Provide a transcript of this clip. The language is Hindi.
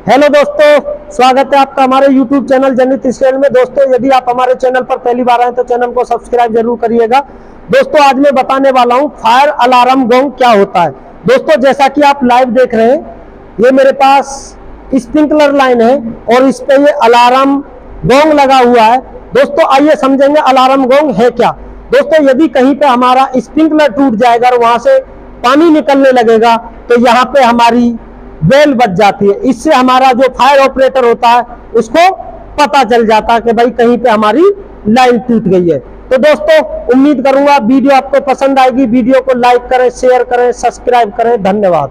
हेलो दोस्तों, स्वागत है आपका हमारे YouTube चैनल जनित स्केल में। दोस्तों, यदि आप हमारे चैनल पर पहली बार आए तो चैनल को सब्सक्राइब जरूर करिएगा। दोस्तों, आज मैं बताने वाला हूं फायर अलार्म गोंग क्या होता है। दोस्तों, जैसा कि आप लाइव देख रहे हैं, ये मेरे पास स्प्रिंकलर लाइन है और इस पे ये अलार्म गोंग लगा हुआ है। दोस्तों, आइए समझेंगे अलार्म गोंग है क्या। दोस्तों, यदि कहीं पे हमारा स्प्रिंकलर टूट जाएगा और वहां से पानी निकलने लगेगा तो यहाँ पे हमारी बेल बज जाती है। इससे हमारा जो फायर ऑपरेटर होता है उसको पता चल जाता है कि भाई कहीं पे हमारी लाइन टूट गई है। तो दोस्तों, उम्मीद करूंगा वीडियो आपको पसंद आएगी। वीडियो को लाइक करें, शेयर करें, सब्सक्राइब करें। धन्यवाद।